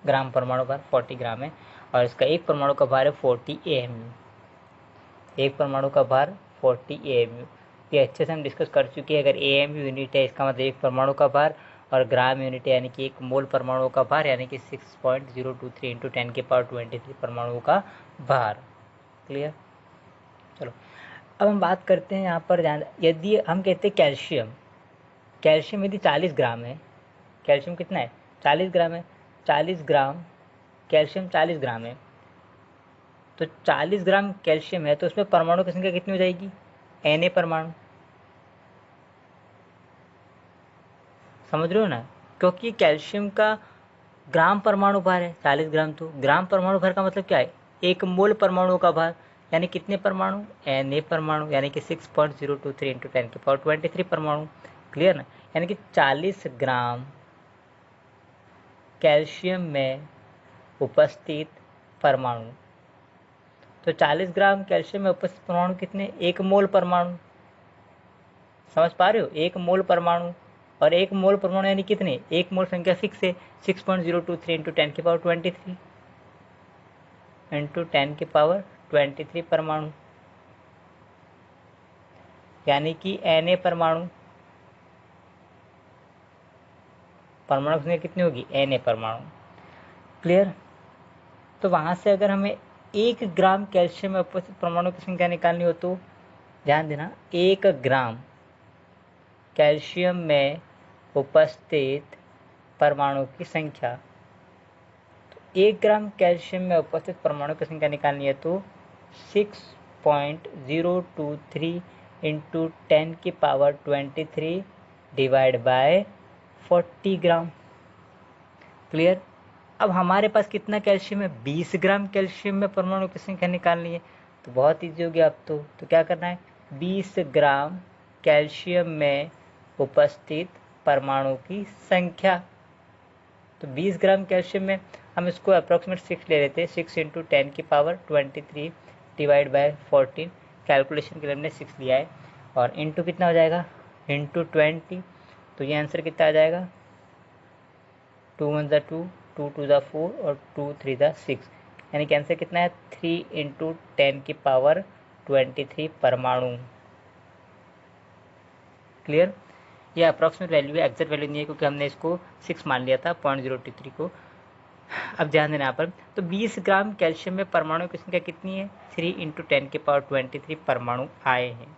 ग्राम परमाणु भार 40 ग्राम है। और इसका एक परमाणु का भार है 40 AMU। एक परमाणु का भार 40 AMU। ये अच्छे से हम डिस्कस कर चुके हैं। अगर AMU यूनिट है इसका मतलब एक परमाणु का भार, और ग्राम यूनिट है यानी कि एक मोल परमाणु का भार, यानी कि 6.023 इंटू 10⁻23 परमाणुओं का भार। क्लियर। चलो अब हम बात करते हैं यहाँ पर ध्यान, यदि हम कहते हैं कैल्शियम, कैल्शियम यदि 40 ग्राम है, कैल्शियम कितना है 40 ग्राम है, 40 ग्राम कैल्शियम 40 ग्राम है, तो 40 ग्राम कैल्शियम है तो उसमें परमाणु की संख्या कितनी हो जाएगी, Na परमाणु। समझ रहे हो ना, क्योंकि कैल्शियम का ग्राम परमाणु भार है 40 ग्राम, तो ग्राम परमाणु भार का मतलब क्या है, एक मोल परमाणु का भार, यानी कितने परमाणु, Na परमाणु, यानी कि 6.023 इंटू 10⁻23 परमाणु। क्लियर ना, यानी कि 40 ग्राम कैल्शियम में उपस्थित परमाणु, तो 40 ग्राम कैल्शियम में उपस्थित परमाणु कितने, एक मोल परमाणु। समझ पा रहे हो, एक मोल परमाणु, और एक मोल परमाणु यानी कितने, एक मोल संख्या फिक्स है 6.023 इंटू 10⁻23 इंटू 10⁻23 परमाणु, यानी कि Na परमाणु, परमाणु की संख्या कितनी होगी, Na परमाणु। क्लियर। तो वहां से अगर हमें 1 ग्राम कैल्शियम में उपस्थित परमाणु की संख्या निकालनी हो तो ध्यान देना, 1 ग्राम कैल्शियम में उपस्थित परमाणु की संख्या, तो 1 ग्राम कैल्शियम में उपस्थित परमाणु की संख्या निकालनी है तो 6.023 into 10⁻23 divide by 40 gram. Clear. अब हमारे पास कितना कैल्शियम है, 20 ग्राम कैल्शियम में परमाणु की संख्या निकालनी है, तो बहुत ईजी हो गया अब तो क्या करना है, 20 ग्राम कैल्शियम में उपस्थित परमाणु की संख्या, तो 20 ग्राम कैल्शियम में हम इसको अप्रॉक्सीमेट 6 ले लेते हैं, 6 इंटू 10⁻23 डिवाइड बाय 14, कैलकुलेशन के लिए हमने 6 लिया है, और इंटू कितना हो जाएगा, इंटू 20, तो ये आंसर कितना आ जाएगा, 2 1 ज़ा 2, 2 2 ज़ा 4 और 2 3 ज़ा 6, यानी कि आंसर कितना है 3 इंटू 10⁻23 परमाणु। क्लियर। यह अप्रॉक्सीमेट वैल्यू है, एग्जैक्ट वैल्यू नहीं है क्योंकि हमने इसको 6 मान लिया था 0.023 को। अब ध्यान देना यहाँ पर, तो 20 ग्राम कैल्शियम में परमाणु की संख्या कितनी है, 3 इंटू 10⁻23 परमाणु आए हैं।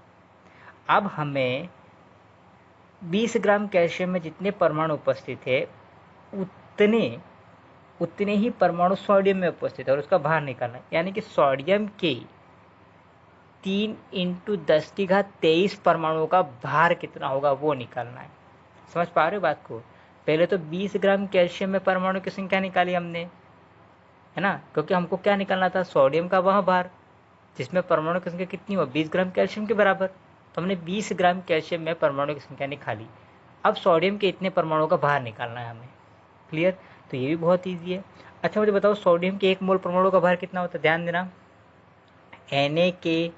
अब हमें 20 ग्राम कैल्शियम में जितने परमाणु उपस्थित है उतने ही परमाणु सोडियम में उपस्थित है और उसका भार निकालना है, यानी कि सोडियम के 3 इंटू 10⁻23 परमाणुओं का भार कितना होगा वो निकालना है। समझ पा रहे हो बात को, पहले तो 20 ग्राम कैल्शियम में परमाणु की संख्या निकाली हमने, है ना, क्योंकि हमको क्या निकालना था, सोडियम का वह भार जिसमें परमाणु की संख्या कितनी हो, 20 ग्राम कैल्शियम के बराबर, तो हमने 20 ग्राम कैल्शियम में परमाणु की संख्या निकाली। अब सोडियम के इतने परमाणुओं का भार निकालना है हमें। क्लियर। तो ये भी बहुत ईजी है। अच्छा मुझे बताओ, सोडियम के 1 मोल परमाणु का भार कितना होता है, ध्यान देना, Na के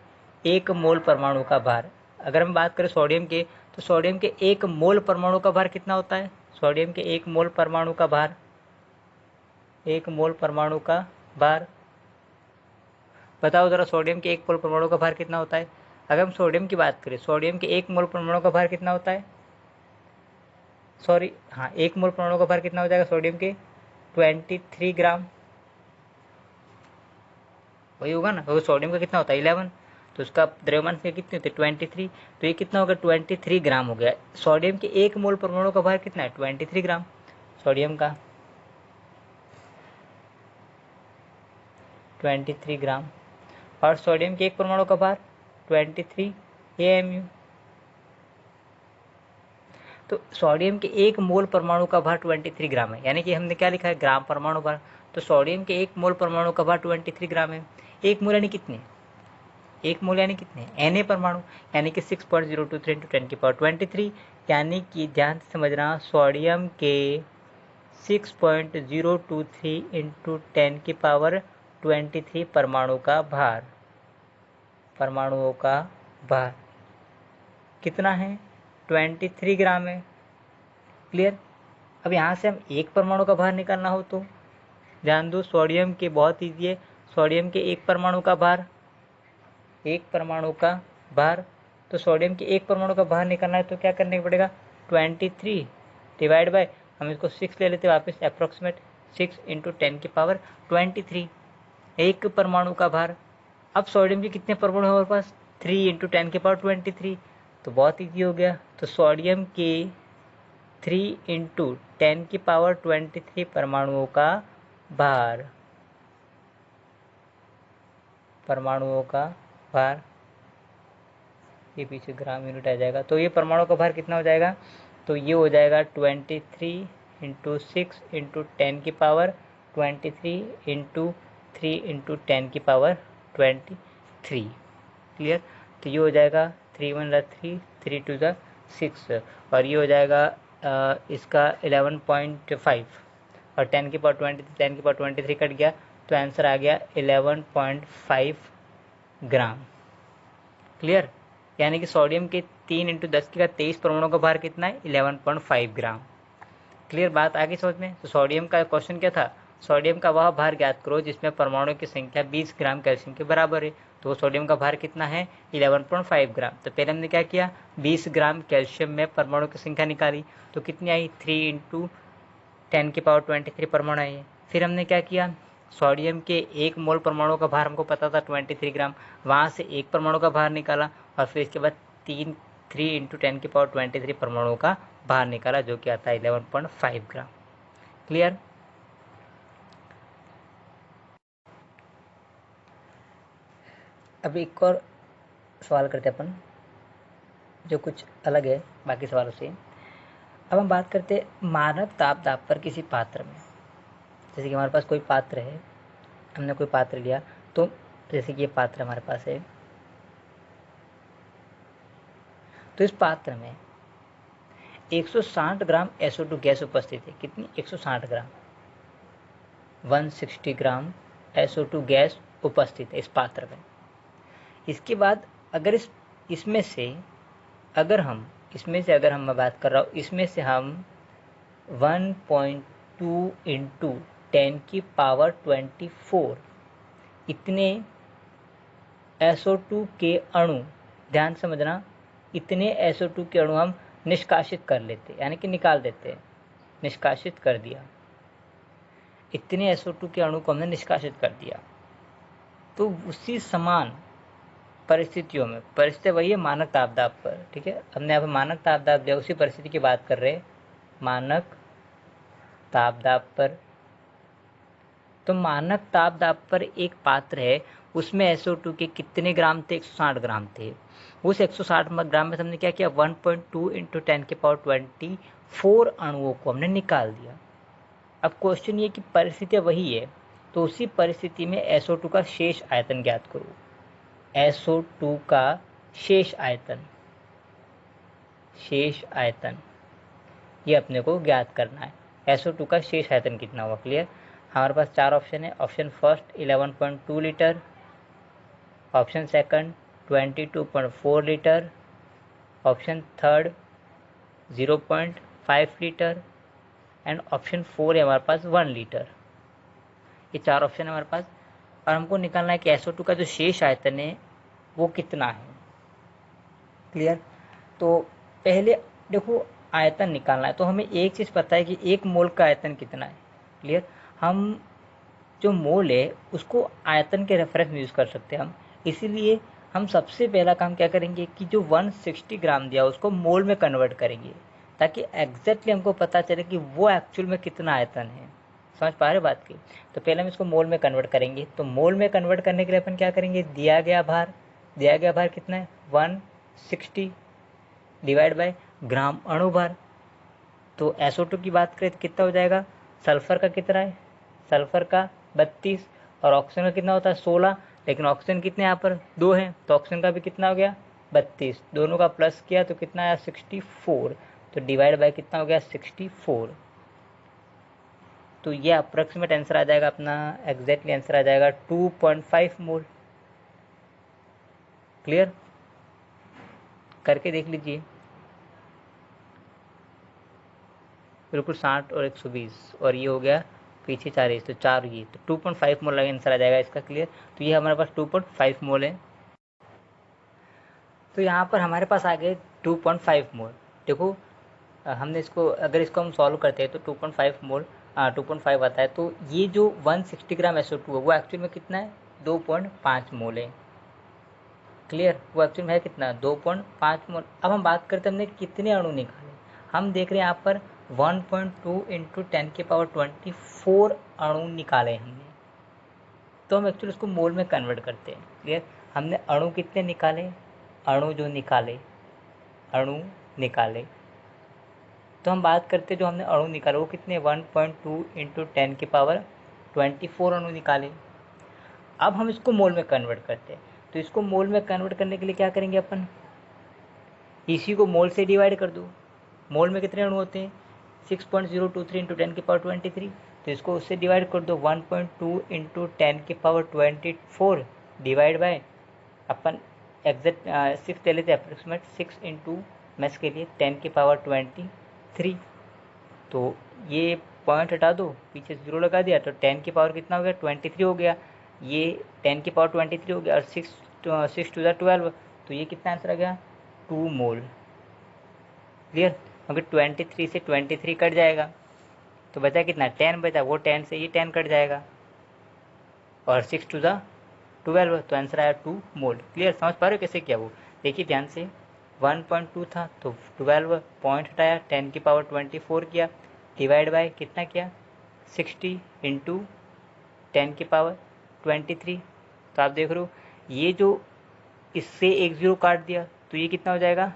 1 मोल परमाणु का भार, अगर हम बात करें सोडियम के, तो सोडियम के 1 मोल परमाणु का भार कितना होता है, सोडियम के 1 मोल परमाणु का भार, 1 मोल परमाणु का भार, बताओ जरा सोडियम के 1 मोल परमाणु का भार कितना होता है। अगर हम सोडियम की बात करें, सोडियम के 1 मोल परमाणु का भार कितना होता है, सॉरी हाँ 1 मोल परमाणु का भार कितना हो जाएगा सोडियम के, 23 ग्राम, वही होगा ना, तो सोडियम का कितना होता है 11, तो उसका द्रव्यमान संख्या कितनी होती है 23, तो ये कितना होगा 23 ग्राम हो गया। सोडियम के 1 मोल परमाणु का भार कितना है 23 ग्राम सोडियम का, 23 ग्राम, और सोडियम के 1 परमाणु का भार 23 AMU। तो सोडियम के 1 मोल परमाणु का भार 23 ग्राम है, यानी कि हमने क्या लिखा है ग्राम परमाणु भार, तो सोडियम के 1 मोल परमाणु का भार 23 ग्राम है। 1 मोल यानी कितने, 1 मोल यानी कितने, Na परमाणु, यानी कि 6.023 इंटू 10⁻23, यानी कि ध्यान से समझना, सोडियम के 6.023 इंटू 10⁻23 परमाणु का भार, परमाणुओं का भार कितना है 23 ग्राम है। क्लियर। अब यहाँ से हम 1 परमाणु का भार निकालना हो तो ध्यान दो, सोडियम के बहुत ईजी है, सोडियम के एक परमाणु का भार, तो सोडियम के एक परमाणु का भार निकालना है तो क्या करने पड़ेगा, 23 डिवाइड बाय, हम इसको 6 ले लेते हैं वापस, अप्रोक्सीमेट 6 × 10⁻23 एक परमाणु का भार। अब सोडियम के कितने परमाणु है हमारे पास, 3 × 10⁻23, तो बहुत ईजी हो गया। तो सोडियम के 3 × 10⁻23 परमाणुओं का भार, ये पीछे ग्राम यूनिट आ जाएगा, तो ये परमाणु का भार कितना हो जाएगा, तो ये हो जाएगा 23 × 6 × 10⁻23 × 3 × 10⁻23, क्लियर। तो ये हो जाएगा 3 × 1 = 3, 3 × 2 = 6, और ये हो जाएगा इसका 11.5, और 10⁻23 कट गया तो आंसर आ गया 11.5 ग्राम, क्लियर। यानी कि सोडियम के 3 × 10⁻23 परमाणु का भार कितना है, 11.5 ग्राम, क्लियर। बात आगे समझ में। तो सोडियम का क्वेश्चन क्या था, सोडियम का वह भार ज्ञात करो जिसमें परमाणु की संख्या 20 ग्राम कैल्शियम के बराबर है। तो सोडियम का भार कितना है, 11.5 ग्राम। तो पहले हमने क्या किया, 20 ग्राम कैल्शियम में परमाणु की संख्या निकाली, तो कितनी आई, 3 × 10⁻23 परमाणु आई। फिर हमने क्या किया, सोडियम के 1 मोल परमाणु का भार हमको पता था 23 ग्राम, वहाँ से एक परमाणु का भार निकाला, और फिर इसके बाद 3 × 10⁻23 परमाणुओं का भार निकाला, जो कि आता है 11.5 ग्राम, क्लियर। अब एक और सवाल करते हैं अपन, जो कुछ अलग है बाकी सवालों से। अब हम बात करते हैं मानक ताप पर किसी पात्र में। जैसे कि हमारे पास कोई पात्र है, हमने कोई पात्र लिया, तो जैसे कि ये पात्र हमारे पास है, तो इस पात्र में 160 ग्राम SO2 गैस उपस्थित है। कितनी, 160 ग्राम, 160 ग्राम SO2 गैस उपस्थित है इस पात्र में। इसके बाद अगर इसमें से अगर हम मैं बात कर रहा हूँ, इसमें से हम 1.2 × 10⁻24 इतने SO2 के अणु, ध्यान समझना, इतने SO2 के अणु हम निष्कासित कर लेते, यानी कि निकाल देते, निष्कासित कर दिया, इतने SO2 के अणु को हमने निष्कासित कर दिया। तो उसी समान परिस्थितियों में, परिस्थिति वही है मानक ताप पर, ठीक है। हमने यहाँ पर मानक ताप दिया, उसी परिस्थिति की बात कर रहे हैं, मानक ताप पर। तो मानक ताप पर एक पात्र है, उसमें SO2 के कितने ग्राम थे, 160 ग्राम थे। उस 160 ग्राम में हमने क्या किया, 1.2 × 10⁻24 अणुओं को हमने निकाल दिया। अब क्वेश्चन ये कि परिस्थिति वही है, तो उसी परिस्थिति में SO2 का शेष आयतन ज्ञात करो। SO2 का शेष आयतन ये अपने को ज्ञात करना है। SO2 का शेष आयतन कितना हुआ, क्लियर। हमारे पास 4 ऑप्शन है। Option first 11.2 litre, option second 22.4 litre, option third 0.5 litre, and option 4 है हमारे पास 1 लीटर। ये 4 ऑप्शन है हमारे पास, और हमको निकालना है कि SO2 का जो शेष आयतन है वो कितना है, क्लियर। तो पहले देखो आयतन निकालना है, तो हमें एक चीज़ पता है कि 1 मोल का आयतन कितना है, क्लियर। हम जो मोल है उसको आयतन के रेफरेंस में यूज़ कर सकते हैं हम, इसीलिए हम सबसे पहला काम क्या करेंगे कि जो 160 ग्राम दिया उसको मोल में कन्वर्ट करेंगे, ताकि एग्जैक्टली हमको पता चले कि वो एक्चुअल में कितना आयतन है। समझ पा रहे बात की। तो पहले हम इसको मोल में कन्वर्ट करेंगे। तो मोल में कन्वर्ट करने के लिए अपन क्या करेंगे, दिया गया भार कितना है, 160 डिवाइड बाय ग्राम अणु भार। तो SO2 की बात करें तो कितना हो जाएगा, सल्फर का कितना है, सल्फर का 32, और ऑक्सीजन का कितना होता है 16, लेकिन ऑक्सीजन कितने यहाँ पर 2 हैं, तो ऑक्सीजन का भी कितना हो गया 32, दोनों का प्लस किया तो कितना आया 64, तो डिवाइड बाय कितना हो गया 64। तो ये अप्रोक्सीमेट आंसर आ जाएगा अपना, एग्जैक्टली आंसर आ जाएगा 2.5 मोल, क्लियर। करके देख लीजिए, बिल्कुल 60 और 120, और ये हो गया पीछे 4 है तो 4 ये, तो 2.5 मोल आंसर आ जाएगा इसका। क्लियर। तो ये हमारे पास 2.5 मोल है। तो यहाँ पर हमारे पास आ गए 2.5 मोल। देखो हमने इसको, अगर इसको हम सॉल्व करते हैं तो 2.5 मोल 2.5 आता है। तो ये जो 160 ग्राम SO2 है वो एक्चुअल में कितना है, 2.5 मोल है। क्लियर। वो एक्चुअल में है कितना, 2.5 मोल। अब हम बात करते हैं हमने कितने अणु निकाले। हम देख रहे हैं यहाँ पर 1.2 इंटू 10⁻24 अणु निकाले हमने। तो हम एक्चुअली उसको मोल में कन्वर्ट करते हैं। क्लियर। हमने अणु कितने निकाले, अणु जो निकाले, अणु निकाले, तो हम बात करते हैं जो हमने अणु निकाले वो कितने, 1.2 इंटू 10⁻24 अणु निकाले। अब हम इसको मोल में कन्वर्ट करते हैं। तो इसको मोल में कन्वर्ट करने के लिए क्या करेंगे अपन, इसी को मोल से डिवाइड कर दो। मोल में कितने अणु होते हैं, 6.023 इंटू 10⁻23। तो इसको उससे डिवाइड कर दो, 1.2 into 10⁻24 divide by upon exact 6 ले लेते हैं, अप्रोक्सीमेट 6 इंटू मैथ्स के लिए 10⁻23। तो ये पॉइंट हटा दो, पीछे 0 लगा दिया, तो 10 की पावर कितना हो गया, 23 हो गया। ये 10⁻23 हो गया और 6 टू द 12, तो ये कितना आंसर आ गया, 2 मोल। क्लियर। अगर 23 से 23 कट जाएगा तो बचा कितना, 10 बचा, वो 10 से ये 10 कट जाएगा और 6 टू द 12, तो आंसर आया 2 मोल। क्लियर। समझ पा रहे हो कैसे किया वो, देखिए ध्यान से। 1.2 था तो 12 पॉइंट हटाया, 10⁻24 किया, डिवाइड बाय कितना किया, 60 इंटू 10⁻23। तो आप देख रहे हो ये जो इससे एक 0 काट दिया तो ये कितना हो जाएगा,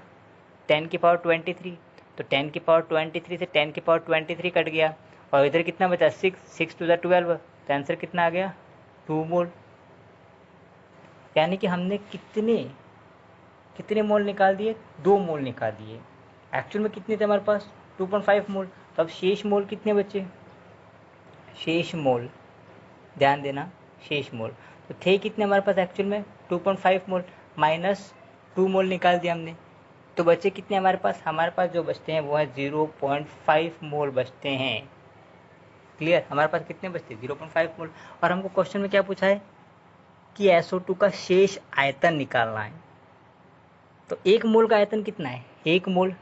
10⁻23। तो 10⁻23 से 10⁻23 कट गया और इधर कितना बचा, 6 टू द 12, तो आंसर कितना आ गया, 2 मोल। यानी कि हमने कितने कितने मोल निकाल दिए, 2 मोल निकाल दिए। एक्चुअल में कितने थे हमारे पास, 2.5 मोल। तो अब शेष मोल कितने बचे, शेष मोल, ध्यान देना, शेष मोल तो थे कितने हमारे पास एक्चुअल में, 2.5 मोल माइनस 2 मोल निकाल दिया हमने। तो बचे कितने हमारे पास जो बचते हैं वो है 0.5 मोल बचते हैं। क्लियर। हमारे पास कितने बचते हैं, 0.5 मोल। और हमको क्वेश्चन में क्या पूछा है कि SO2 का शेष आयतन निकालना है। तो 1 मोल का आयतन कितना है, 1 मोल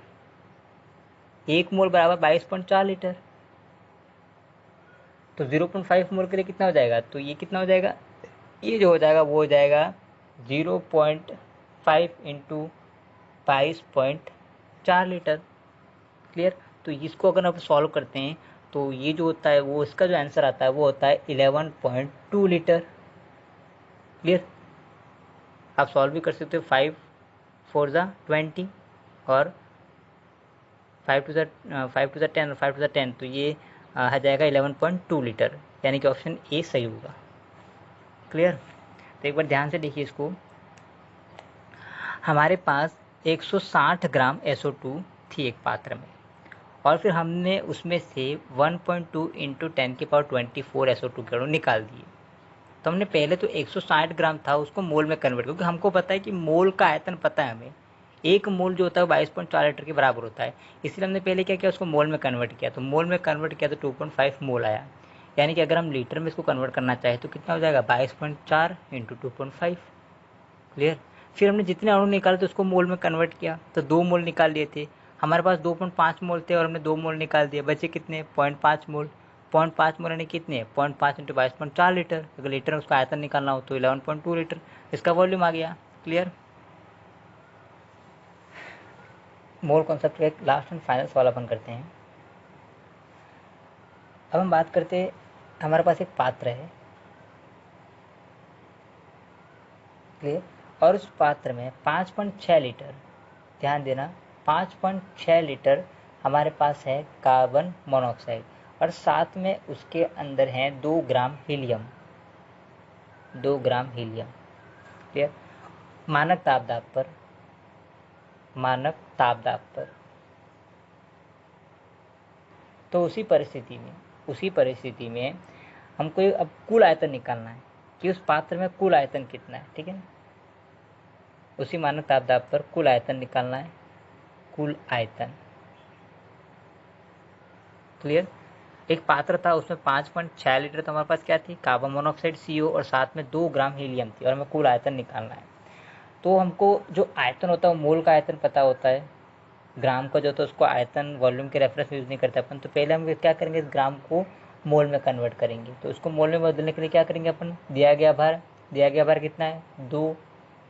बराबर 22.4 लीटर। तो 0.5 मोल के लिए कितना हो जाएगा, तो ये कितना हो जाएगा, ये जो हो जाएगा वो हो जाएगा 0.5 इंटू 22.4 लीटर। क्लियर। तो इसको अगर आप सॉल्व करते हैं तो ये जो होता है वो इसका जो आंसर आता है वो होता है 11.2 लीटर। क्लियर। आप सॉल्व भी कर सकते हो, 5 4 ज़ा 20 और 5 टू ज़ा 10 और 5 टू ज़ा 10, तो ये आ जाएगा 11.2 लीटर, यानी कि ऑप्शन ए सही होगा। क्लियर। तो एक बार ध्यान से देखिए इसको, हमारे पास 160 ग्राम SO2 थी एक पात्र में और फिर हमने उसमें से 1.2 इंटू 10⁻24 SO2 के अणु निकाल दिए। तो हमने पहले तो 160 ग्राम था उसको मोल में कन्वर्ट, क्योंकि हमको पता है कि मोल का आयतन पता है हमें, 1 मोल जो होता है 22.4 लीटर के बराबर होता है। इसलिए हमने पहले क्या किया, उसको मोल में कन्वर्ट किया। तो मोल में कन्वर्ट किया तो 2.5 मोल आया। यानी कि अगर हम लीटर में इसको कन्वर्ट करना चाहें तो कितना हो जाएगा, 22.4 इंटू 2.5। क्लियर। फिर हमने जितने अणु निकाले तो उसको मोल में कन्वर्ट किया, तो 2 मोल निकाल लिए थे। हमारे पास 2.5 मोल थे और हमने 2 मोल निकाल दिए, बचे कितने, 0.5 मोल। 0.5 मोल यानी कितने, 0.5 इंटू 22.4 लीटर। अगर लीटर में उसका आयतन निकालना हो तो 11.2 लीटर इसका वॉल्यूम आ गया। क्लियर। मोल कॉन्सेप्ट का एक लास्ट एंड फाइनल सवाल अपन करते हैं। अब हम बात करते हैं, हमारे पास एक पात्र है। क्लियर। और उस पात्र में 5.6 लीटर, ध्यान देना, 5.6 लीटर हमारे पास है कार्बन मोनोऑक्साइड और साथ में उसके अंदर है 2 ग्राम हीलियम, 2 ग्राम हीलियम। क्लियर। मानक तापदाब पर, मानक तापदाब पर, तो उसी परिस्थिति में हमको अब कुल आयतन निकालना है कि उस पात्र में कुल आयतन कितना है। ठीक है ना, उसी मानक तापदाब पर कुल आयतन निकालना है, कुल आयतन। क्लियर। एक पात्र था, उसमें 5.6 लीटर तो हमारे पास क्या थी, कार्बन मोनोऑक्साइड CO, और साथ में 2 ग्राम हीलियम थी, और हमें कुल आयतन निकालना है। तो हमको जो आयतन होता है वो मोल का आयतन पता होता है, ग्राम का जो होता है उसको आयतन वॉल्यूम के रेफरेंस में यूज़ नहीं करते अपन। तो पहले हम क्या करेंगे, इस ग्राम को मोल में कन्वर्ट करेंगे। तो इसको मोल में बदलने के लिए क्या करेंगे अपन, दिया गया भार कितना है, 2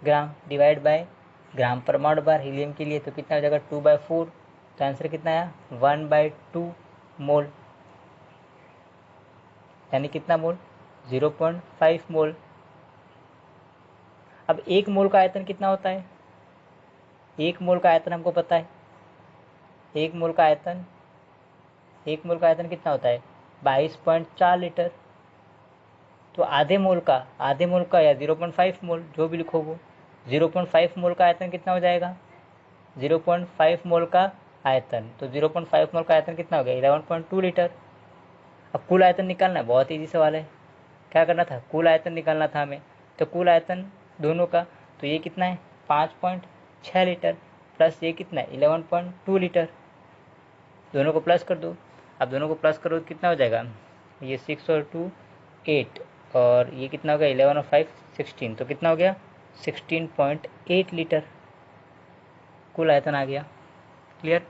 ग्राम, डिवाइड बाय ग्राम परमाणु भार हीलियम के लिए, तो कितना हो जाएगा 2/4। तो आंसर कितना आया, 1/2 मोल, यानी कितना मोल, 0.5 मोल। अब एक मोल का आयतन कितना होता है, एक मोल का आयतन हमको पता है, एक मोल का आयतन कितना होता है, 22.4 लीटर। तो आधे मोल का या 0.5 मोल, जो भी लिखो वो, 0.5 मोल का आयतन कितना हो जाएगा, 0.5 मोल का आयतन, तो 0.5 मोल का आयतन कितना हो गया, 11.2 लीटर। अब कुल आयतन निकालना है, बहुत ईजी सवाल है। क्या करना था, कुल आयतन निकालना था हमें। तो कुल आयतन दोनों का, तो ये कितना है, 5.6 लीटर, प्लस ये कितना है, 11.2 लीटर, दोनों को प्लस कर दो। अब दोनों को प्लस करो तो कितना हो जाएगा, ये 6 और 2 8, और ये कितना हो गया, 11 और 5 16, तो कितना हो गया, 16.8 लीटर कुल आयतन आ गया। क्लियर।